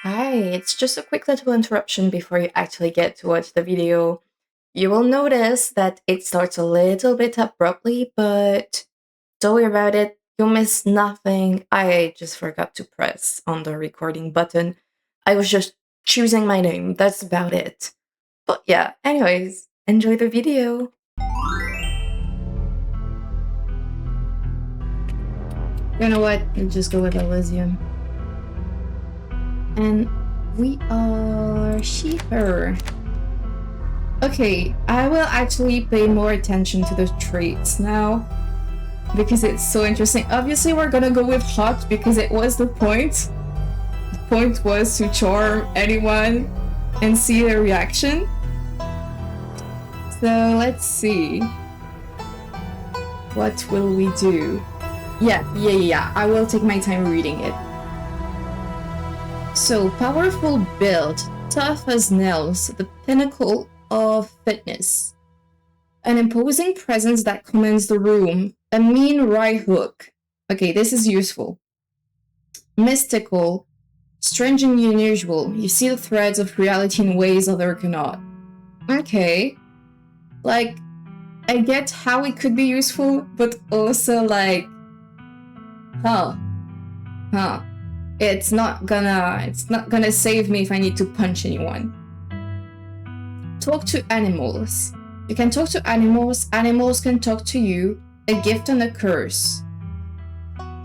Hi, it's just a quick little interruption before you actually get to watch the video. You will notice that it starts a little bit abruptly, but don't worry about it. You'll miss nothing. I just forgot to press on the recording button. I was just choosing my name. That's about it. But yeah, anyways, enjoy the video. You know what? I'll just go with Elysium. And we are she/her. Okay, I will actually pay more attention to the traits now because it's so interesting. Obviously, we're gonna go with hot because it was the point. The point was to charm anyone and see their reaction. So let's see. What will we do? Yeah. I will take my time reading it. So, powerful build, tough as nails, the pinnacle of fitness. An imposing presence that commands the room, a mean right hook. Okay, this is useful. Mystical, strange and unusual. You see the threads of reality in ways other cannot. Okay. Like, I get how it could be useful, but also like, huh. It's not gonna save me if I need to punch anyone. Talk to animals. You can talk to animals. Animals can talk to you. A gift and a curse.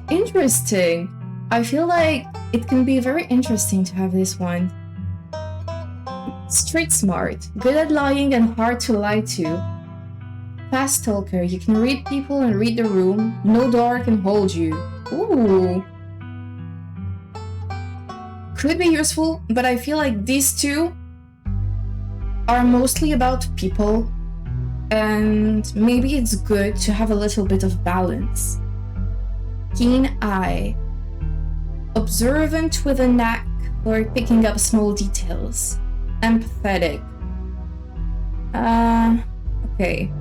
Interesting. I feel like it can be very interesting to have this one. Street smart. Good at lying and hard to lie to. Fast talker. You can read people and read the room. No door can hold you. Ooh. Could be useful, but I feel like these two are mostly about people, and maybe it's good to have a little bit of balance. Keen eye. Observant with a knack for picking up small details. Empathetic. Okay.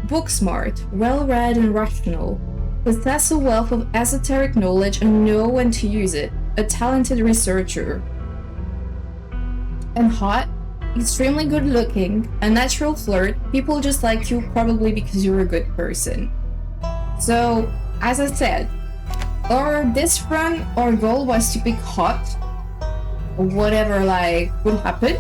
Book smart, well-read and rational. Possess a wealth of esoteric knowledge and know when to use it. A talented researcher. And hot, extremely good looking, a natural flirt. People just like you probably because you're a good person. So, as I said, this run, our goal was to pick hot, or whatever would happen.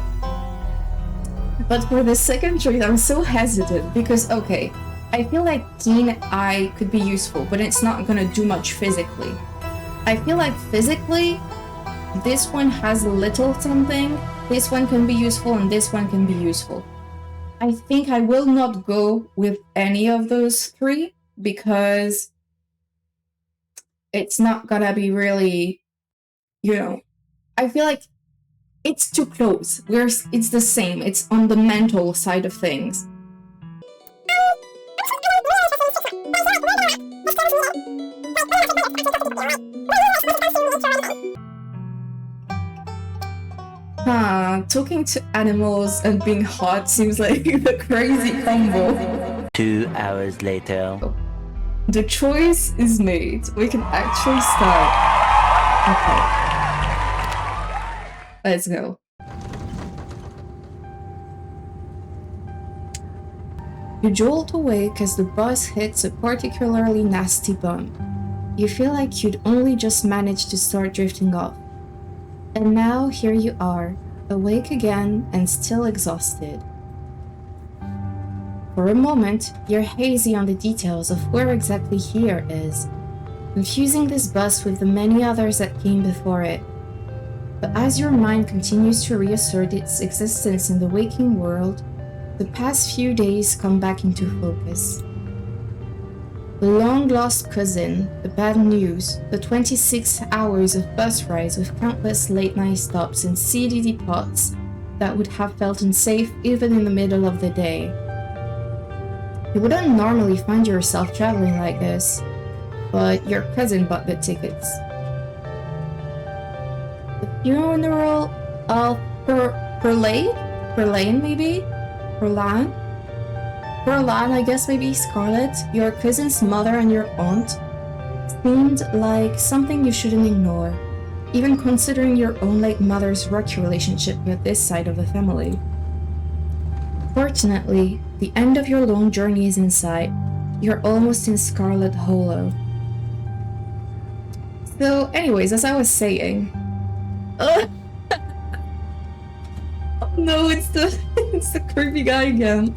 But for the second trait, I'm so hesitant because, okay, I feel like keen eye could be useful, but it's not gonna do much physically. I feel like physically, this one has a little something, this one can be useful, and this one can be useful. I think I will not go with any of those three because it's not gonna be really, I feel like it's too close. It's the same, it's on the mental side of things. Talking to animals and being hot seems like the crazy combo. 2 hours later. The choice is made. We can actually start. Okay. Let's go. You jolt awake as the bus hits a particularly nasty bump. You feel like you'd only just managed to start drifting off. And now here you are, awake again and still exhausted. For a moment, you're hazy on the details of where exactly here is, confusing this bus with the many others that came before it. But as your mind continues to reassert its existence in the waking world, the past few days come back into focus. The long-lost cousin, the bad news, the 26 hours of bus rides with countless late-night stops and seedy depots that would have felt unsafe even in the middle of the day. You wouldn't normally find yourself traveling like this, but your cousin bought the tickets. The funeral of Perlane, maybe? Perlan, I guess maybe Scarlet, your cousin's mother and your aunt, seemed like something you shouldn't ignore. even considering your own late mother's rocky relationship with this side of the family. Fortunately, the end of your long journey is in sight. You're almost in Scarlet Hollow. So, anyways, as I was saying... Oh no, it's the creepy guy again.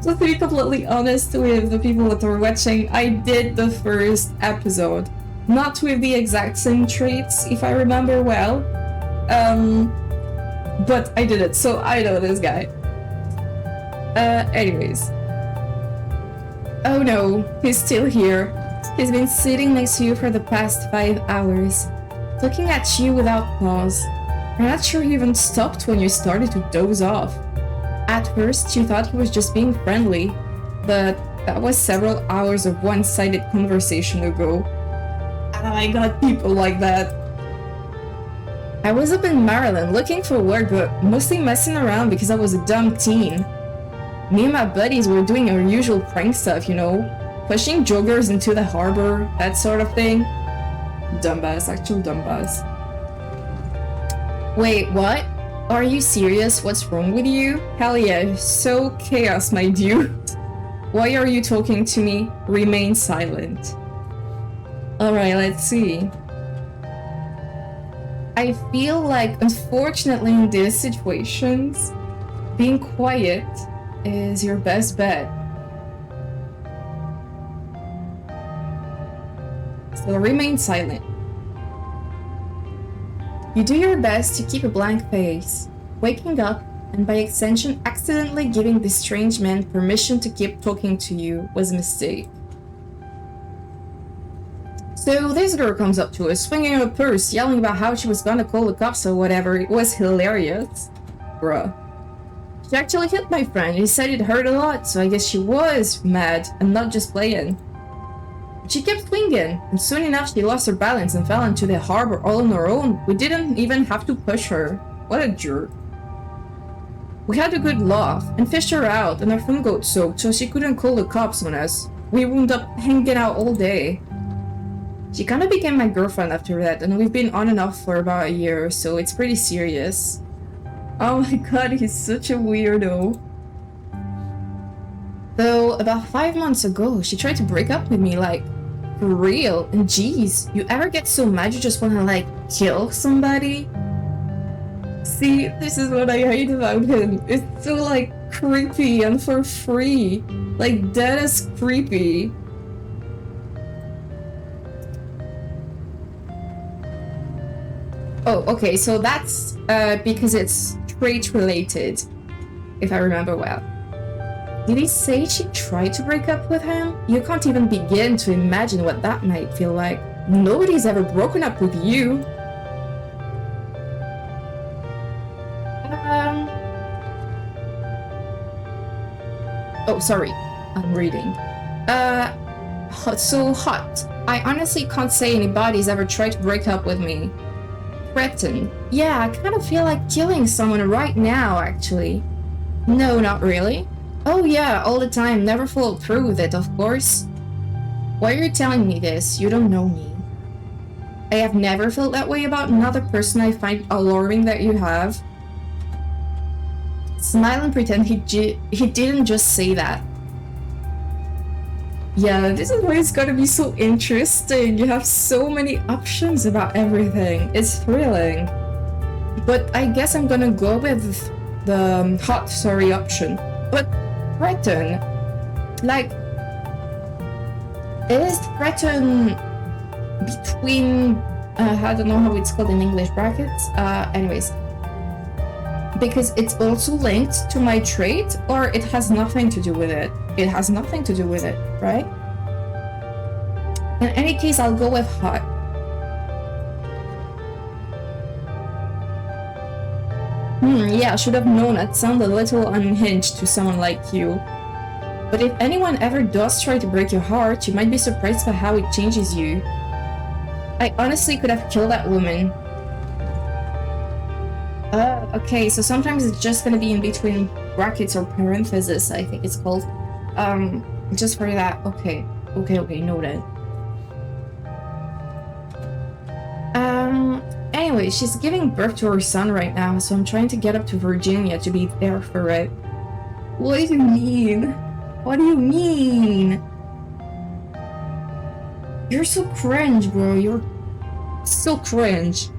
So to be completely honest with the people that are watching, I did the first episode. Not with the exact same traits, if I remember well. But I did it, so I know this guy. Anyways. Oh no, he's still here. He's been sitting next to you for the past 5 hours, looking at you without pause. I'm not sure he even stopped when you started to doze off. At first, you thought he was just being friendly, but that was several hours of one-sided conversation ago. And I got people like that. I was up in Maryland looking for work, but mostly messing around because I was a dumb teen. Me and my buddies were doing our usual prank stuff, you know, pushing joggers into the harbor, that sort of thing. Dumbass, actual dumbass. Wait, what? Are you serious? What's wrong with you? Hell yeah, so chaos, my dude. Why are you talking to me? Remain silent. Alright, let's see. I feel like, unfortunately, in these situations, being quiet is your best bet. So remain silent. You do your best to keep a blank face, waking up, and by extension accidentally giving this strange man permission to keep talking to you was a mistake. So this girl comes up to us, swinging her purse, yelling about how she was gonna call the cops or whatever. It was hilarious. Bruh. She actually hit my friend. He said it hurt a lot, so I guess she was mad and not just playing. She kept swinging, and soon enough she lost her balance and fell into the harbor all on her own. We didn't even have to push her. What a jerk. We had a good laugh and fished her out, and her phone got soaked so she couldn't call the cops on us. We wound up hanging out all day. She kinda became my girlfriend after that, and we've been on and off for about a year, so it's pretty serious. Oh my god, he's such a weirdo. Though, about 5 months ago, she tried to break up with me, like, for real. And geez, you ever get so mad you just wanna, like, kill somebody? See, this is what I hate about him. It's so, like, creepy and for free. Like, that is creepy. Oh, okay, so that's because it's trait related, if I remember well. Did he say she tried to break up with him? You can't even begin to imagine what that might feel like. Nobody's ever broken up with you. Oh, sorry. I'm reading. So hot. I honestly can't say anybody's ever tried to break up with me. Threaten. Yeah, I kind of feel like killing someone right now, actually. No, not really. Oh yeah, all the time. Never followed through with it, of course. Why are you telling me this? You don't know me. I have never felt that way about another person I find alarming that you have. Smile and pretend he didn't just say that. Yeah, this is why it's gotta be so interesting. You have so many options about everything. It's thrilling. But I guess I'm gonna go with the hot sorry option. But threaten, like, is threaten between, I don't know how it's called in English, brackets? Anyways. Because it's also linked to my trait, or it has nothing to do with it? It has nothing to do with it, right? In any case, I'll go with hot. Yeah, I should have known. That sounded a little unhinged to someone like you. But if anyone ever does try to break your heart, you might be surprised by how it changes you. I honestly could have killed that woman. Okay, so sometimes it's just gonna be in between brackets or parentheses, I think it's called. Just for that. Okay, noted. Anyway, she's giving birth to her son right now, so I'm trying to get up to Virginia to be there for it. What do you mean? What do you mean? You're so cringe, bro. You're so cringe.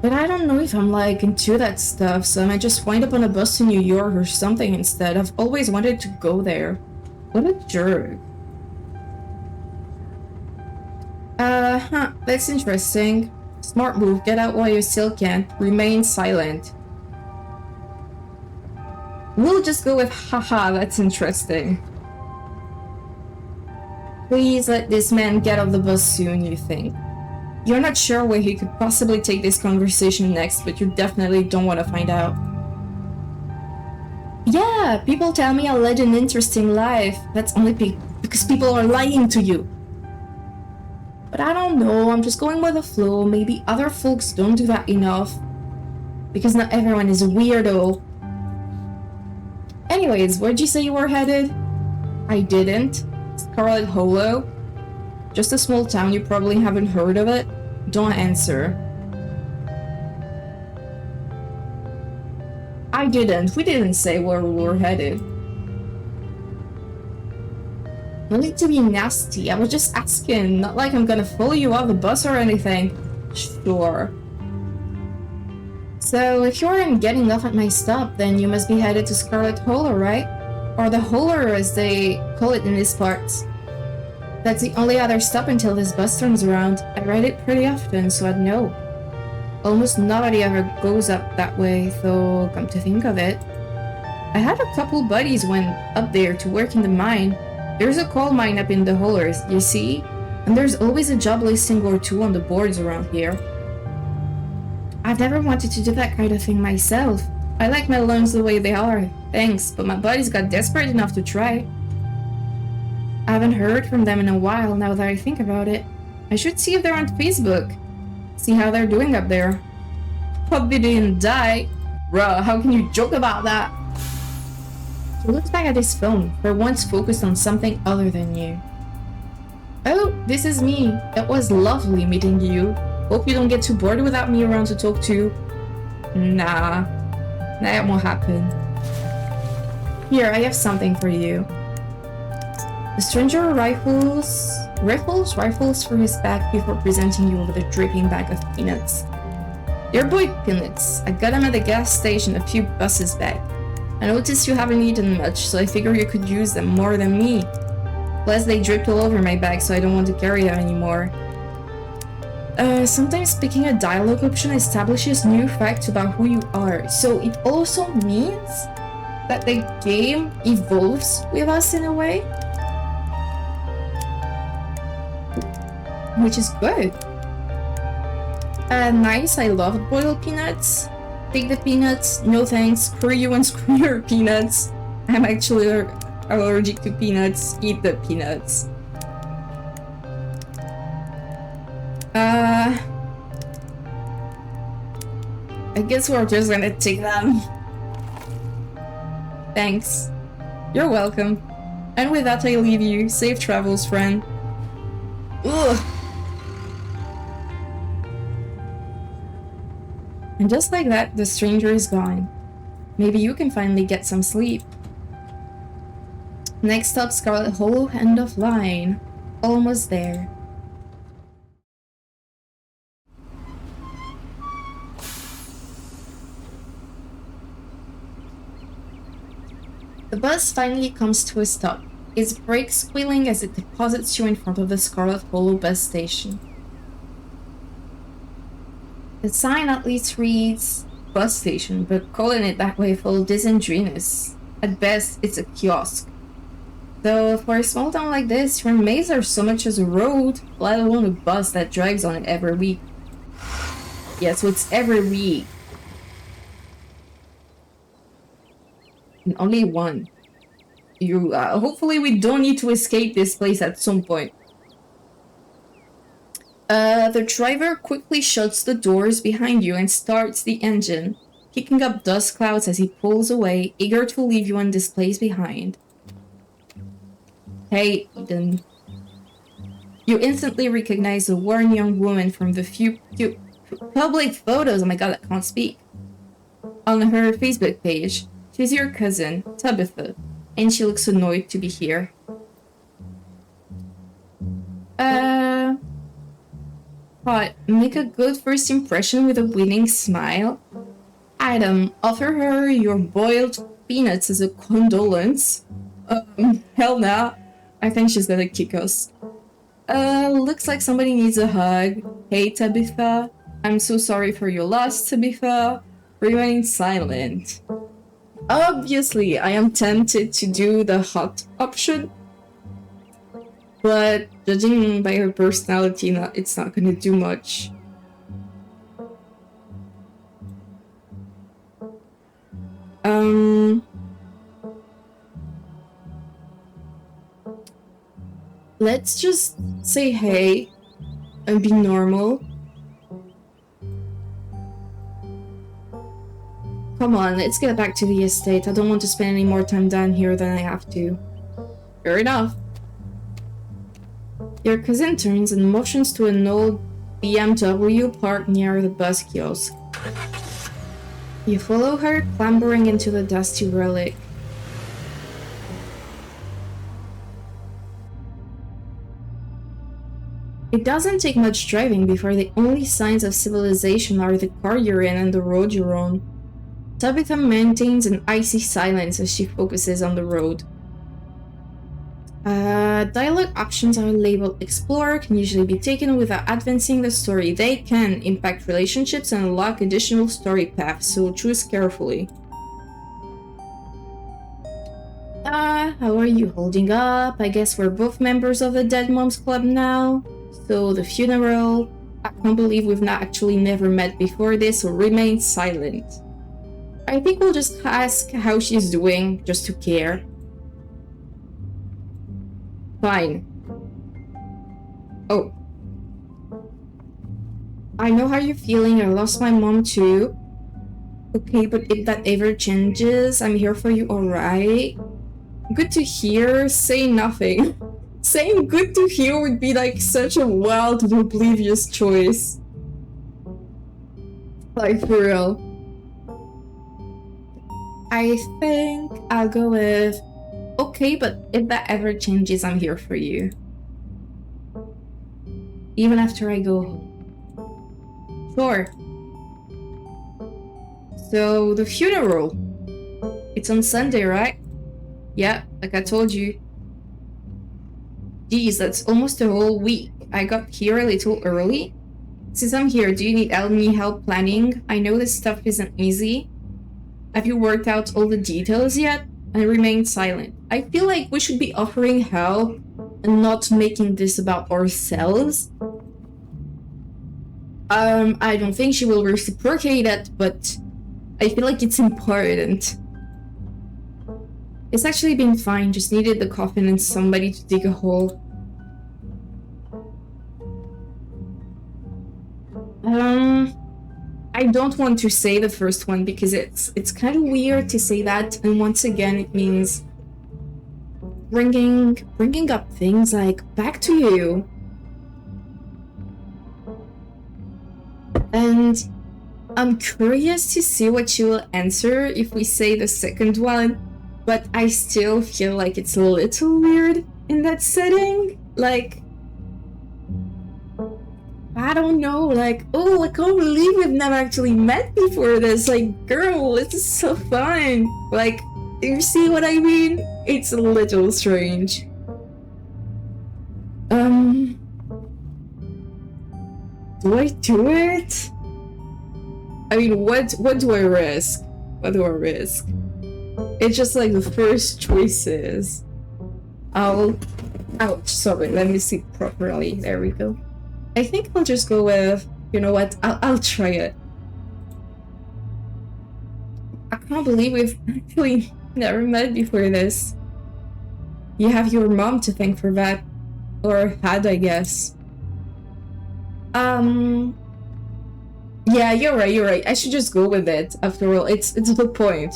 But I don't know if I'm like into that stuff, so I might just wind up on a bus to New York or something instead. I've always wanted to go there. What a jerk. That's interesting. Smart move, get out while you still can. Remain silent. We'll just go with haha, that's interesting. Please let this man get off the bus soon, you think. You're not sure where he could possibly take this conversation next, but you definitely don't want to find out. Yeah, people tell me I led an interesting life. That's only because people are lying to you. But I don't know, I'm just going with the flow. Maybe other folks don't do that enough. Because not everyone is a weirdo. Anyways, where'd you say you were headed? I didn't. Scarlet Hollow? Just a small town, you probably haven't heard of it. Don't answer. I didn't. We didn't say where we were headed. No need to be nasty. I was just asking. Not like I'm gonna follow you off the bus or anything. Sure. So, if you aren't getting off at my stop, then you must be headed to Scarlet Hollow, right? Or the Holler as they call it in these parts. That's the only other stop until this bus turns around. I ride it pretty often, so I'd know. Almost nobody ever goes up that way, though come to think of it. I had a couple buddies went up there to work in the mine. There's a coal mine up in the Hollers, you see? And there's always a job listing or two on the boards around here. I've never wanted to do that kind of thing myself. I like my lungs the way they are, thanks, but my buddies got desperate enough to try. I haven't heard from them in a while now that I think about it. I should see if they're on Facebook. See how they're doing up there. Hope they didn't die. Bruh, how can you joke about that? He looks back at his phone, for once focused on something other than you. Oh, this is me. It was lovely meeting you. Hope you don't get too bored without me around to talk to. Nah, that won't happen. Here, I have something for you. The stranger rifles for his back before presenting you with a dripping bag of peanuts. Your boy peanuts. I got them at the gas station a few buses back. I noticed you haven't eaten much, so I figure you could use them more than me. Plus, they dripped all over my bag, so I don't want to carry them anymore. Sometimes picking a dialogue option establishes new facts about who you are, so it also means that the game evolves with us in a way. Which is good. Nice, I love boiled peanuts. Take the peanuts, no thanks, screw you and screw your peanuts. I'm actually allergic to peanuts, eat the peanuts. I guess we're just gonna take them. Thanks. You're welcome. And with that I leave you. Safe travels, friend. Ugh. And just like that, the stranger is gone. Maybe you can finally get some sleep. Next up, Scarlet Hollow, end of line. Almost there. The bus finally comes to a stop, its brakes squealing as it deposits you in front of the Scarlet Hollow bus station. The sign at least reads bus station, but calling it that way feels disingenuous. At best, it's a kiosk. Though for a small town like this, your maze are so much as a road, let alone a bus that drives on it every week. Yeah, so it's every week. And only one. Hopefully we don't need to escape this place at some point. The driver quickly shuts the doors behind you and starts the engine, kicking up dust clouds as he pulls away, eager to leave you in this place behind. Hey, Eden. You instantly recognize the worn young woman from the few public photos, oh my god, I can't speak, on her Facebook page. She's your cousin, Tabitha, and she looks annoyed to be here. Hot. Make a good first impression with a winning smile. Item. Offer her your boiled peanuts as a condolence. Hell nah. I think she's gonna kick us. Looks like somebody needs a hug. Hey, Tabitha. I'm so sorry for your loss, Tabitha. Remain silent. Obviously, I am tempted to do the hot option. But judging by her personality, it's not gonna do much. Let's just say hey and be normal. Come on, let's get back to the estate. I don't want to spend any more time down here than I have to. Fair enough. Your cousin turns and motions to an old BMW parked near the bus kiosk. You follow her, clambering into the dusty relic. It doesn't take much driving before the only signs of civilization are the car you're in and the road you're on. Tabitha maintains an icy silence as she focuses on the road. Dialogue options are labeled Explore, can usually be taken without advancing the story. They can impact relationships and unlock additional story paths, so choose carefully. How are you holding up? I guess we're both members of the Dead Moms Club now. So the funeral, I can't believe we've not actually never met before this, so remain silent. I think we'll just ask how she's doing, just to care. Fine. Oh. I know how you're feeling, I lost my mom too. Okay, but if that ever changes, I'm here for you, alright? Good to hear, say nothing. Saying good to hear would be like such a wild and oblivious choice. Like, for real. I think I'll go with, okay, but if that ever changes, I'm here for you. Even after I go home. Sure. So, the funeral. It's on Sunday, right? Yeah, like I told you. Geez, that's almost a whole week. I got here a little early. Since I'm here, do you need any help planning? I know this stuff isn't easy. Have you worked out all the details yet? I remained silent. I feel like we should be offering help and not making this about ourselves. I don't think she will reciprocate it, but I feel like it's important. It's actually been fine, just needed the coffin and somebody to dig a hole. I don't want to say the first one because it's kind of weird to say that, and once again it means bringing up things like back to you. And I'm curious to see what she will answer if we say the second one, but I still feel like it's a little weird in that setting. Like, I don't know, like, oh, I can't believe we've never actually met before this. Like, girl, this is so fun. Like, you see what I mean? It's a little strange. Do I do it? I mean, what do I risk? What do I risk? It's just like the first choices. Ouch, sorry, let me see properly. There we go. I think I'll just go with, you know what, I'll try it. I can't believe we've actually never met before this. You have your mom to thank for that. Or had, I guess. Yeah, you're right. I should just go with it. After all, it's the point.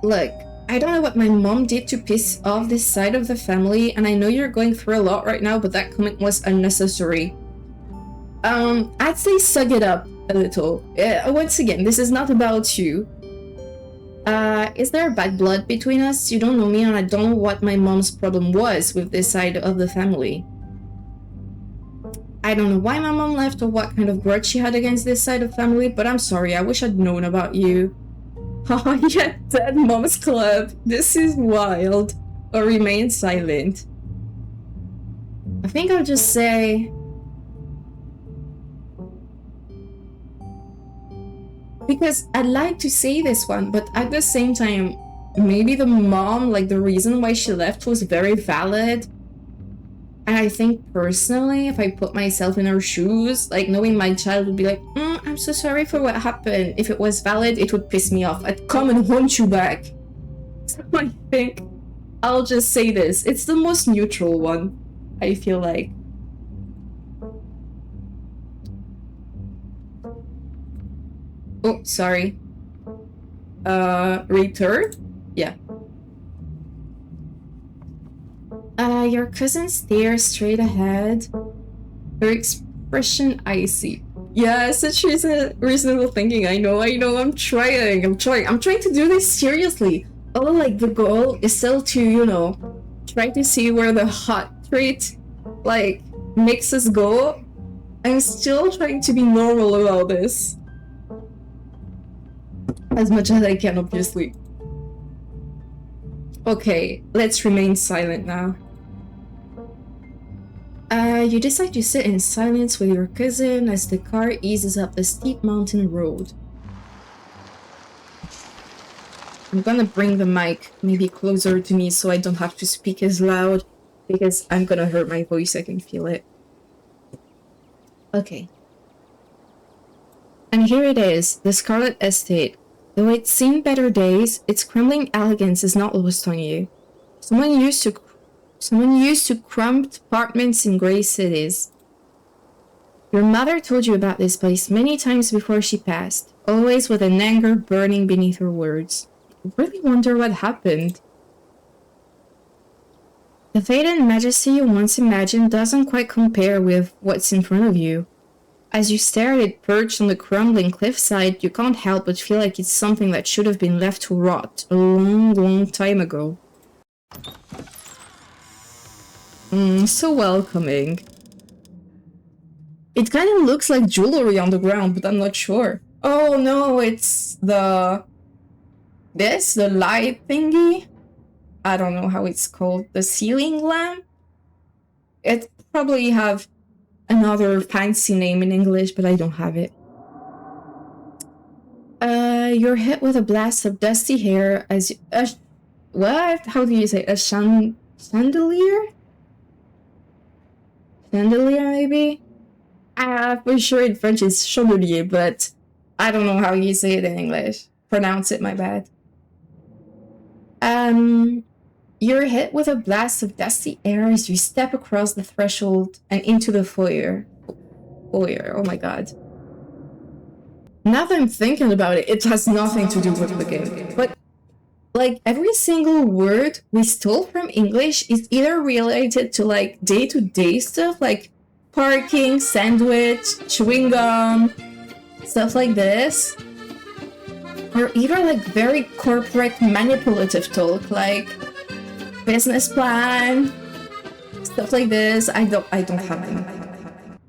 Look, I don't know what my mom did to piss off this side of the family, and I know you're going through a lot right now, but that comment was unnecessary. I'd say suck it up a little. Once again, this is not about you. Is there bad blood between us? You don't know me, and I don't know what my mom's problem was with this side of the family. I don't know why my mom left or what kind of grudge she had against this side of the family, but I'm sorry, I wish I'd known about you. Oh, yeah, Dead Mom's Club. This is wild. Or remain silent. I think I'll just say... Because I'd like to say this one, but at the same time, maybe the mom, like the reason why she left was very valid. And I think personally, if I put myself in her shoes, like knowing my child would be like, I'm so sorry for what happened. If it was valid, it would piss me off. I'd come and haunt you back. So I think I'll just say this. It's the most neutral one, I feel like. Oh, sorry. Return? Yeah. Your cousin stares straight ahead. Her expression icy. Yeah, such reasonable thinking. I know, I'm trying to do this seriously. Oh, like the goal is still to, you know, try to see where the hot trait, like, makes us go. I'm still trying to be normal about this. As much as I can, obviously. Okay, let's remain silent now. You decide to sit in silence with your cousin as the car eases up the steep mountain road. I'm gonna bring the mic maybe closer to me so I don't have to speak as loud, because I'm gonna hurt my voice, I can feel it. Okay. And here it is, the Scarlet Estate. Though it's seen better days, its crumbling elegance is not lost on you. Someone used to cramped apartments in grey cities. Your mother told you about this place many times before she passed, always with an anger burning beneath her words. I really wonder what happened. The fate and majesty you once imagined doesn't quite compare with what's in front of you. As you stare at it perched on the crumbling cliffside, you can't help but feel like it's something that should have been left to rot a long, long time ago. So welcoming. It kind of looks like jewelry on the ground, but I'm not sure. Oh no, it's the light thingy? I don't know how it's called. The ceiling lamp? It probably have another fancy name in English, but I don't have it. You're hit with a blast of dusty hair as you... what? How do you say? A chandelier? Chandelier, maybe? For sure in French it's chandelier, but I don't know how you say it in English. Pronounce it, my bad. You're hit with a blast of dusty air as you step across the threshold and into the foyer. Oh my god. Now that I'm thinking about it, it has nothing to do with the game. But, like, every single word we stole from English is either related to, like, day-to-day stuff, like parking, sandwich, chewing gum, stuff like this. Or either, like, very corporate manipulative talk, like business plan, stuff like this. I don't have them,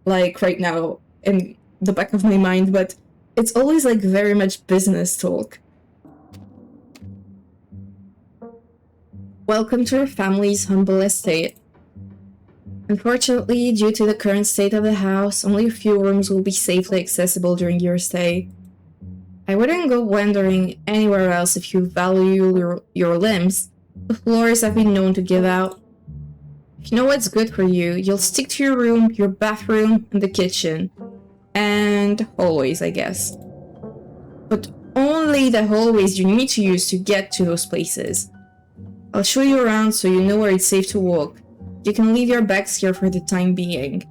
like, right now in the back of my mind, but it's always, like, very much business talk. Welcome to our family's humble estate. Unfortunately, due to the current state of the house, only a few rooms will be safely accessible during your stay. I wouldn't go wandering anywhere else if you value your limbs. The floors have been known to give out. If you know what's good for you, you'll stick to your room, your bathroom, and the kitchen. And hallways, I guess. But only the hallways you need to use to get to those places. I'll show you around so you know where it's safe to walk. You can leave your bags here for the time being.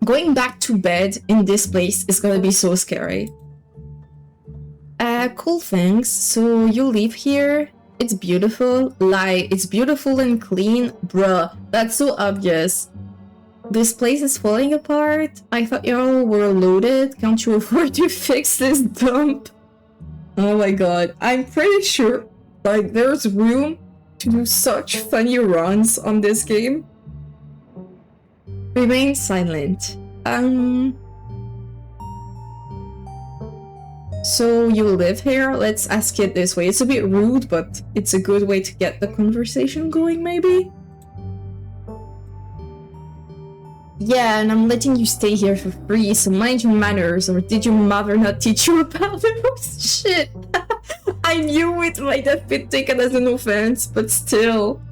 Going back to bed in this place is gonna be so scary. Cool, thanks. So you live here? It's beautiful. Lie, it's beautiful and clean? Bruh, that's so obvious. This place is falling apart? I thought y'all were loaded. Can't you afford to fix this dump? Oh my god, I'm pretty sure like there's room to do such funny runs on this game. Remain silent. So you live here? Let's ask it this way. It's a bit rude, but it's a good way to get the conversation going, maybe? Yeah, and I'm letting you stay here for free, so mind your manners, or did your mother not teach you about those? Shit! I knew it might have been taken as an offense, but still.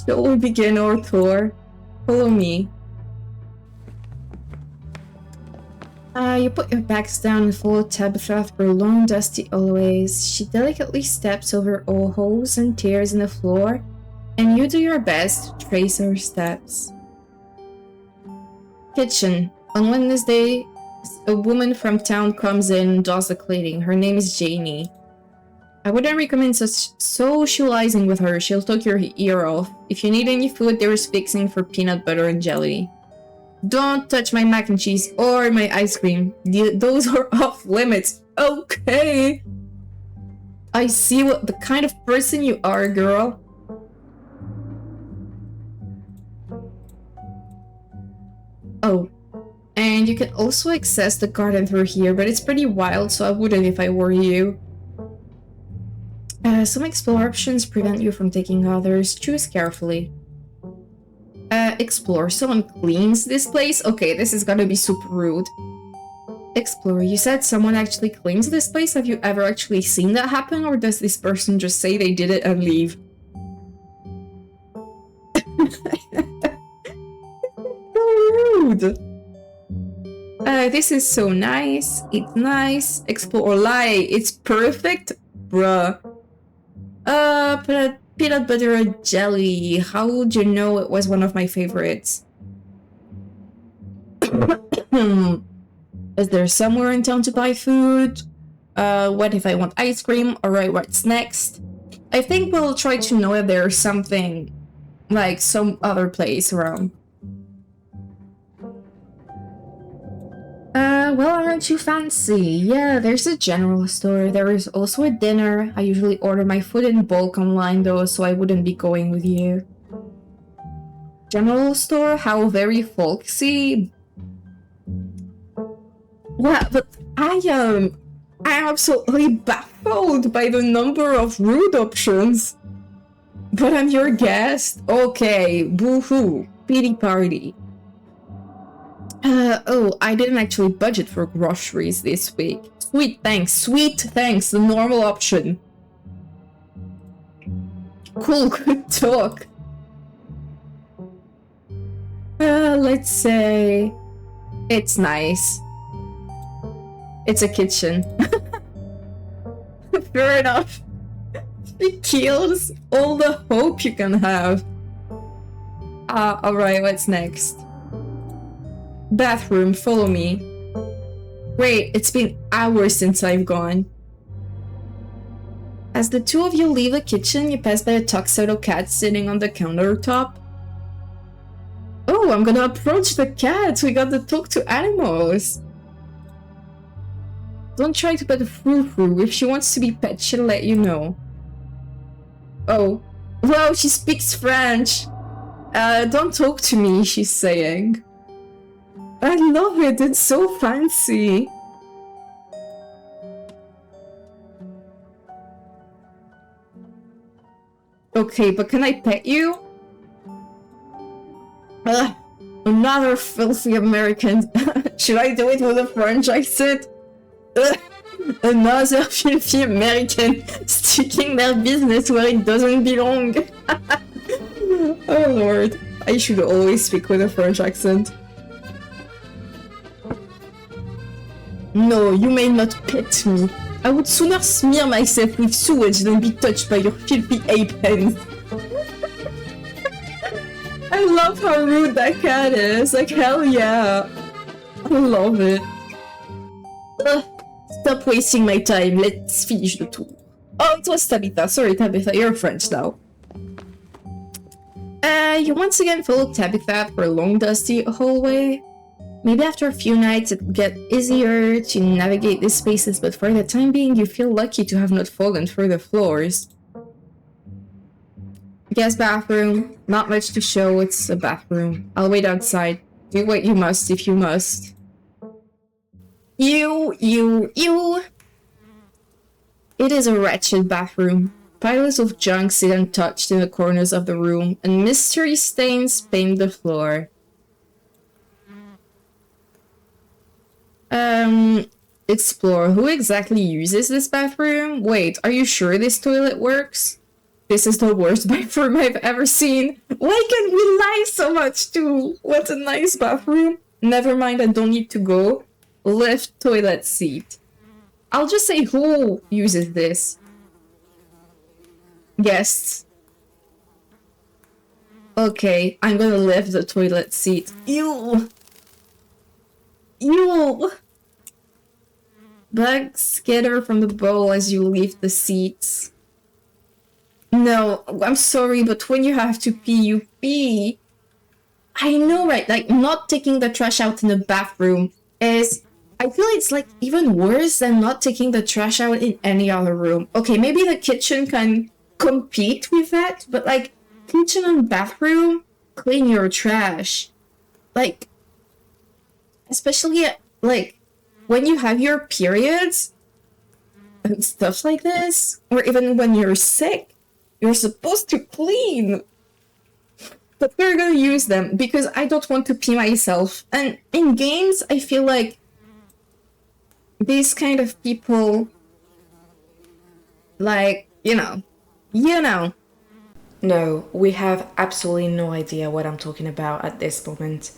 Shall we begin our tour? Follow me. You put your bags down and follow Tabitha through long dusty hallways. She delicately steps over all holes and tears in the floor, and you do your best to trace her steps. Kitchen. On Wednesday, a woman from town comes in and does the cleaning. Her name is Janie. I wouldn't recommend socializing with her. She'll talk your ear off. If you need any food, there is fixing for peanut butter and jelly. Don't touch my mac and cheese or my ice cream. Those are off limits. Okay. I see what the kind of person you are, girl. Oh, and you can also access the garden through here, but it's pretty wild, so I wouldn't if I were you. Some explore options prevent you from taking others. Choose carefully. Explore. Someone cleans this place? Okay, this is gonna be super rude. Explore. You said someone actually cleans this place? Have you ever actually seen that happen, or does this person just say they did it and leave? Rude. This is so nice. It's nice. Explore. Lie. It's perfect. Bruh. Peanut butter and jelly. How would you know it was one of my favorites? Is there somewhere in town to buy food? What if I want ice cream? Alright, what's next? I think we'll try to know if there's something like some other place around. Well, aren't you fancy? Yeah, there's a general store. There is also a dinner. I usually order my food in bulk online though, so I wouldn't be going with you. General store? How very folksy. Yeah, but I am absolutely baffled by the number of rude options. But I'm your guest. Okay, boo-hoo. Pity party. Oh, I didn't actually budget for groceries this week. Sweet thanks, the normal option. Cool, good talk. Let's say... it's nice. It's a kitchen. Fair enough. It kills all the hope you can have. Alright, what's next? Bathroom, follow me. Wait, it's been hours since I've gone. As the two of you leave the kitchen, you pass by a tuxedo cat sitting on the countertop. Oh, I'm gonna approach the cat. We got to talk to animals. Don't try to pet Frou-Frou. If she wants to be pet, she'll let you know. Oh. Wow, she speaks French. Don't talk to me, she's saying. I love it, it's so fancy. Okay, but can I pet you? Another filthy American. Should I do it with a French accent? Another filthy American sticking their business where it doesn't belong. Oh lord, I should always speak with a French accent. No, you may not pet me. I would sooner smear myself with sewage than be touched by your filthy ape hands. I love how rude that cat is. Like, hell yeah. I love it. stop wasting my time. Let's finish the tour. Oh, it was Tabitha. Sorry, Tabitha, you're French now. You once again followed Tabitha for a long, dusty hallway. Maybe after a few nights it will get easier to navigate these spaces, but for the time being, you feel lucky to have not fallen through the floors. Guest bathroom. Not much to show, it's a bathroom. I'll wait outside. Do what you must if you must. You. It is a wretched bathroom. Piles of junk sit untouched in the corners of the room, and mystery stains paint the floor. Explore. Who exactly uses this bathroom? Wait, are you sure this toilet works? This is the worst bathroom I've ever seen. Why can we lie so much too? What a nice bathroom. Never mind, I don't need to go. Lift toilet seat. I'll just say who uses this. Guests. Okay, I'm gonna lift the toilet seat. Ew! Ew! Bugs skitter from the bowl as you leave the seats. No, I'm sorry, but when you have to pee, you pee. I know, right? Like, not taking the trash out in the bathroom is... I feel it's, like, even worse than not taking the trash out in any other room. Okay, maybe the kitchen can compete with that, but, like, kitchen and bathroom, clean your trash. Like, especially, like, when you have your periods and stuff like this, or even when you're sick, you're supposed to clean. But we're gonna use them because I don't want to pee myself. And in games, I feel like these kind of people, like, you know. No, we have absolutely no idea what I'm talking about at this moment.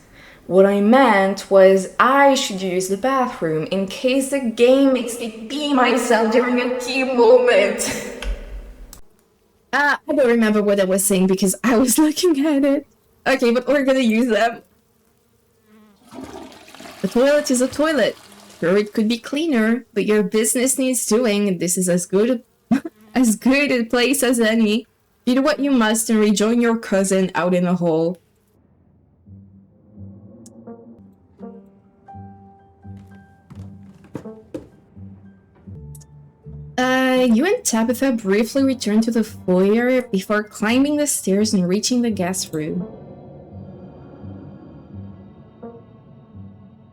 What I meant was I should use the bathroom in case the game makes me pee myself during a key moment. I don't remember what I was saying because I was looking at it. Okay, but we're gonna use them. A toilet is a toilet. Sure, it could be cleaner, but your business needs doing, and this is as good a place as any. You do what you must and rejoin your cousin out in the hall. You and Tabitha briefly return to the foyer before climbing the stairs and reaching the guest room.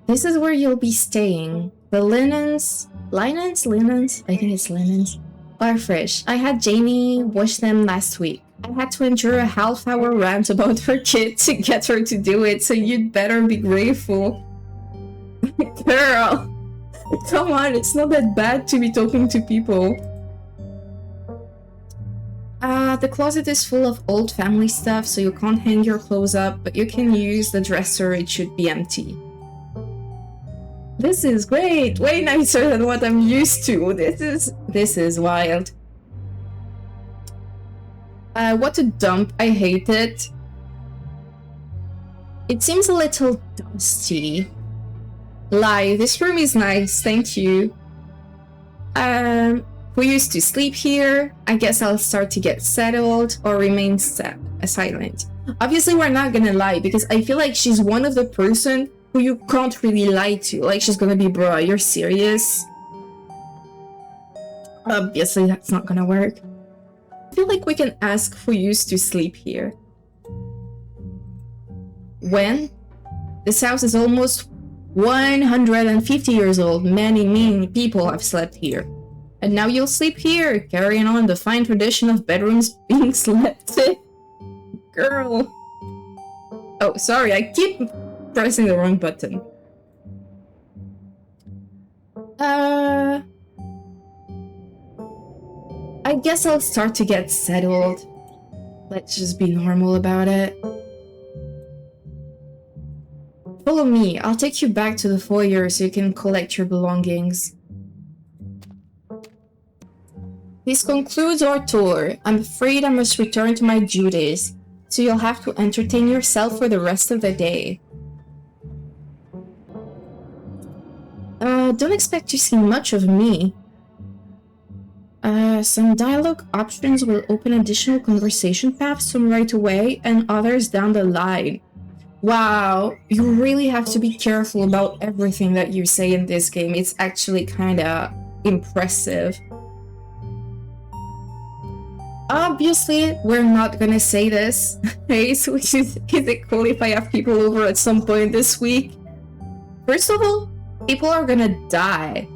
This is where you'll be staying. The linens, I think it's linens, are fresh. I had Jamie wash them last week. I had to endure a half-hour rant about her kid to get her to do it, so you'd better be grateful. Girl, come on, it's not that bad to be talking to people. The closet is full of old family stuff, so you can't hang your clothes up, but you can use the dresser, it should be empty. This is great! Way nicer than what I'm used to. This is wild. What a dump. I hate it. It seems a little dusty. Lie, this room is nice, thank you. We used to sleep here. I guess I'll start to get settled or remain silent. Obviously, we're not gonna lie because I feel like she's one of the person who you can't really lie to. Like, she's gonna be, bruh, you're serious? Obviously, that's not gonna work. I feel like we can ask who used to sleep here. When? This house is almost 150 years old. Many people have slept here. And now you'll sleep here, carrying on the fine tradition of bedrooms being slept in. Girl. Oh, sorry, I keep pressing the wrong button. I guess I'll start to get settled. Let's just be normal about it. Follow me. I'll take you back to the foyer so you can collect your belongings. This concludes our tour. I'm afraid I must return to my duties, so you'll have to entertain yourself for the rest of the day. don't expect to see much of me. Some dialogue options will open additional conversation paths, some right away and others down the line. Wow, you really have to be careful about everything that you say in this game. It's actually kinda impressive. Obviously, we're not gonna say this. Hey, so is it cool if I have people over at some point this week? First of all, people are gonna die.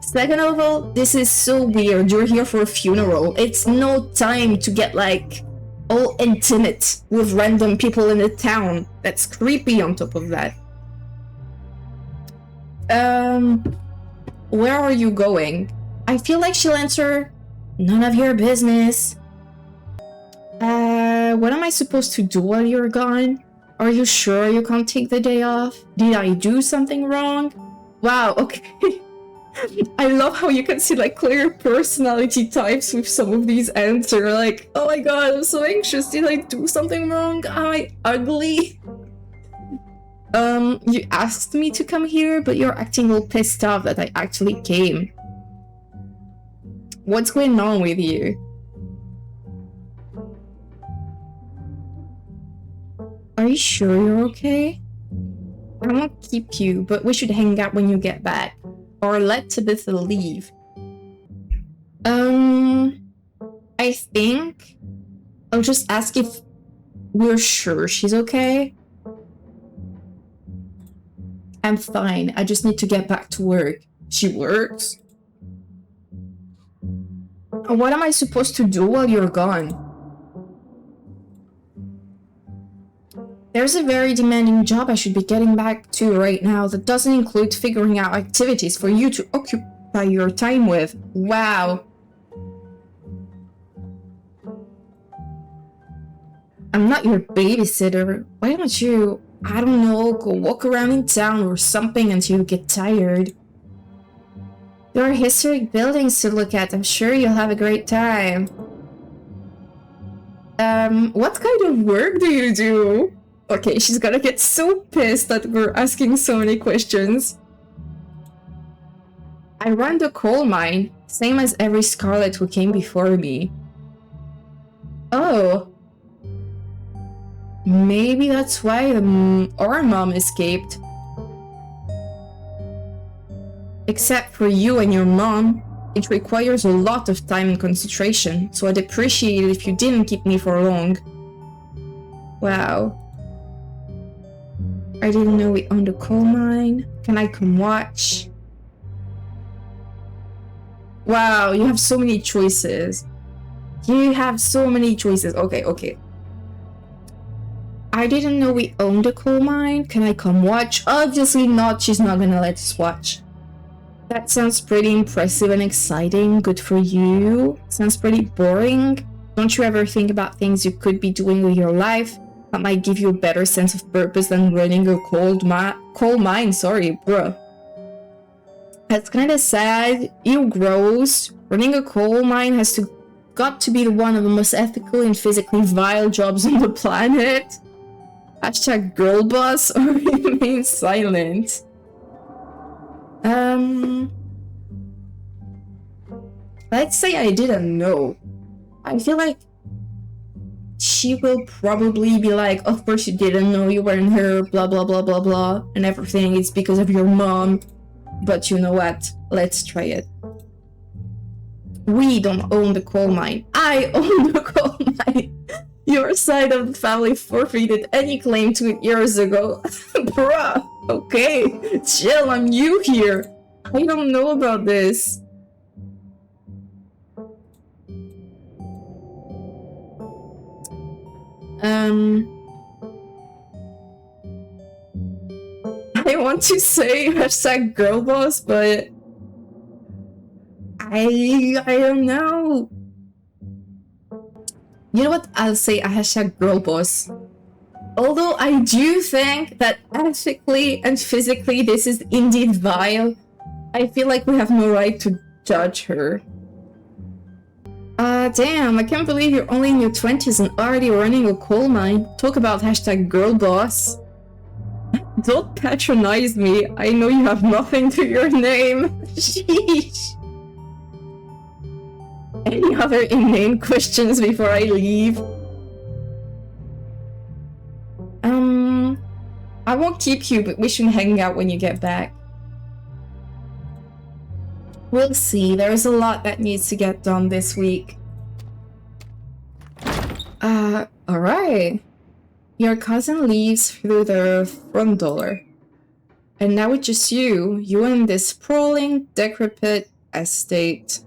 Second of all, this is so weird. You're here for a funeral. It's no time to get, like, all intimate with random people in the town. That's creepy on top of that. Where are you going? I feel like she'll answer, none of your business. What am I supposed to do while you're gone? Are you sure you can't take the day off? Did I do something wrong? Wow, okay. I love how you can see like clear personality types with some of these answers. Like, oh my god, I'm so anxious. Did I do something wrong? Am I ugly? You asked me to come here, but you're acting all pissed off that I actually came. What's going on with you? Are you sure you're okay? I won't keep you, but we should hang out when you get back. Or let Tabitha leave. I think I'll just ask if we're sure she's okay. I'm fine. I just need to get back to work. She works? What am I supposed to do while you're gone? There's a very demanding job I should be getting back to right now that doesn't include figuring out activities for you to occupy your time with. Wow. I'm not your babysitter. Why don't you, I don't know, go walk around in town or something until you get tired? There are historic buildings to look at. I'm sure you'll have a great time. What kind of work do you do? Okay, she's gonna get so pissed that we're asking so many questions. I run the coal mine, same as every Scarlet who came before me. Oh. Maybe that's why our mom escaped. Except for you and your mom, it requires a lot of time and concentration, so I'd appreciate it if you didn't keep me for long. Wow. I didn't know we owned a coal mine. Can I come watch? Wow, you have so many choices. You have so many choices. Okay, okay. I didn't know we owned a coal mine. Can I come watch? Obviously not. She's not gonna let us watch. That sounds pretty impressive and exciting. Good for you. Sounds pretty boring. Don't you ever think about things you could be doing with your life? That might give you a better sense of purpose than running a coal mine, sorry, bruh. That's kinda sad. Ew, gross. Running a coal mine has got to be one of the most ethical and physically vile jobs on the planet. Hashtag girl boss or remain silent. Let's say I didn't know. I feel like she will probably be like, of course you didn't know you weren't her, blah blah blah blah blah, and everything is because of your mom. But you know what? Let's try it. We don't own the coal mine. I own the coal mine. Your side of the family forfeited any claim to it years ago. Bruh, okay, chill, I'm new here. I don't know about this. I want to say hashtag girl boss, but I don't know. You know what? I'll say a hashtag girl boss. Although I do think that ethically and physically this is indeed vile, I feel like we have no right to judge her. Damn, I can't believe you're only in your 20s and already running a coal mine. Talk about hashtag girl boss. Don't patronize me. I know you have nothing to your name. Sheesh. Any other inane questions before I leave? I won't keep you, but we should hang out when you get back. We'll see. There's a lot that needs to get done this week. Alright. Your cousin leaves through the front door. And now it's just you and this sprawling, decrepit estate.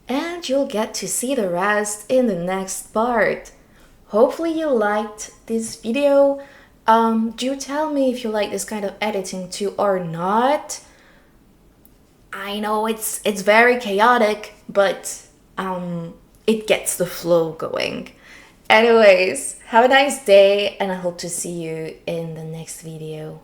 And you'll get to see the rest in the next part. Hopefully you liked this video. Do tell me if you like this kind of editing too or not. I know it's very chaotic, but it gets the flow going. Anyways, have a nice day and I hope to see you in the next video.